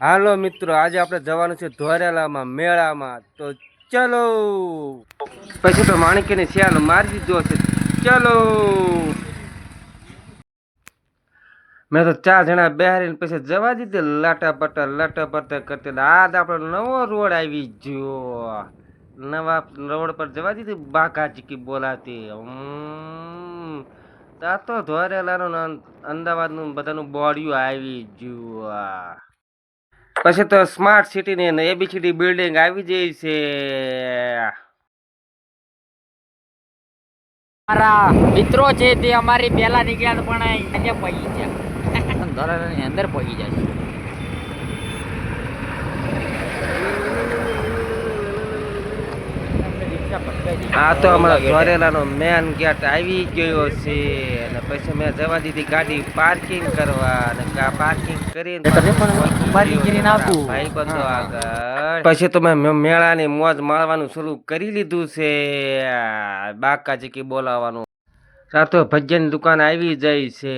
હાલો મિત્રો, આજે આપણે જવાનું છે ધોરેલામાં મેળામાં. તો ચલો. પછી તો માણકીને શિયાળ મારી દીધો છે. ચલો. મેં તો 4 જણા બેહારીને પછી જવા દીધી લાટા પટા કરતી. આજ આપણો નવો રોડ આવી ગયો. નવા રોડ પર જવા દીધી બાકાચીકી બોલાતી. તા તો ધોરેલાનું અમદાવાદનું બધાનું બોડિયું આવી ગયું. પછી તો સ્માર્ટ સિટી ને એબીસીડી બિલ્ડિંગ આવી જાય છે. મારા મિત્રો છે તે અમારી પહેલા નીકળ્યા પણ અહીંયા પહોંચી ગયા. ધોરણની અંદર પહોંચી જાય. આ તો અમારા ધોરેલાનો મેન ગેટ આવી ગયો છે. અને પછી મેં જવા દીધી ગાડી પાર્કિંગ કરવા. અને પાર્કિંગ કરીને ભાઈ બંધો આગળ. પછી તો મેં મેળાની મોજ માણવાનું શરૂ કરી લીધું છે. બાકાચીકી બોલાવાનું. આ તો ભજીયાની દુકાન આવી જાય છે.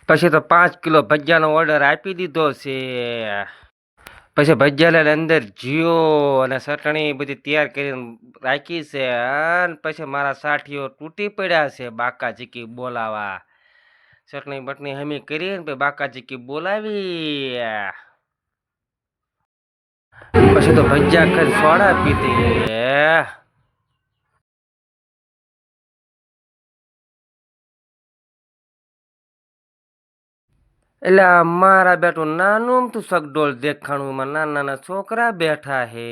પછી તો 5 કિલો ભજીયાનો ઓર્ડર આપી દીધો છે. પછી ભજીયા અંદર જીઓ અને ચટણી બધી તૈયાર કરીને રાખી છે. અને પછી મારા સાથીઓ તૂટી પડ્યા છે બાકાચીકી બોલાવા. ચટણી બટણી હમી કરીને બાકાચીકી બોલાવી. પછી તો ભજીયા કરી સોડા પીધી. એટલે મારા બેટું નાનું તું સગડોળ દેખાણું. નાના નાના છોકરા બેઠા હે.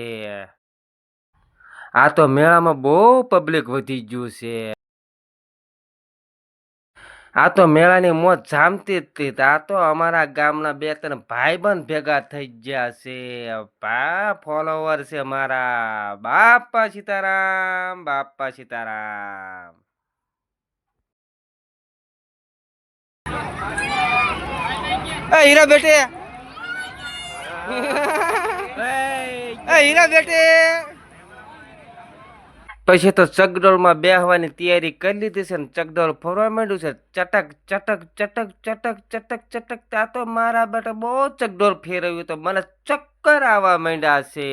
આ તો મેળામાં બહુ પબ્લિક વધી ગયું છે. આ તો મેળાની મોજ જામતી જ હતી. આ તો અમારા ગામના 2-3 ભાઈબંધ ભેગા થઈ ગયા છે. ફોલોવર છે મારા. બાપા સીતારામ, બાપા સીતારામ. હીરા બેટે, હીરા બેટે. પછી તો ચકડોળમાં બેહવાની તૈયારી કરી લીધી છે. ને ચકડોળ ફરવા માંડ્યું છે. ચટક ચટક ચટક ચટક ચટક ચટક. ત્યાં તો મારા બેટા બહુ ચકડોળ ફેરવ્યું તો મને ચક્કર આવવા માંડ્યા છે.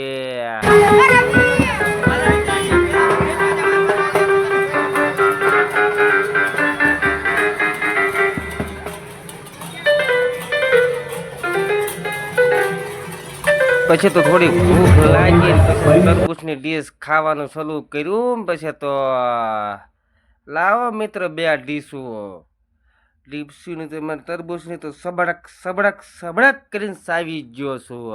પછી તો થોડી ભૂખ લાગી. પછી તરબૂચની ડીશ ખાવાનું શરૂ કર્યું. પછી તો લાવો મિત્ર 2 ડીશું ની તો મને તરબૂચની તો સબડક સબડક સબડક કરીને સાવી ગયો છું.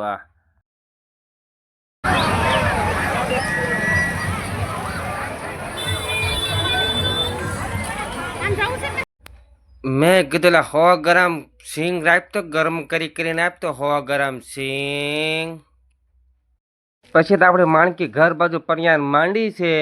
મેં કીધું 100 ગ્રામ સિંગ રાખતો, ગરમ કરીને આપતો 100 ગ્રામ સિંગ. પછી તો આપણે માણકી ઘર બાજુ પણ્યા માંડી છે.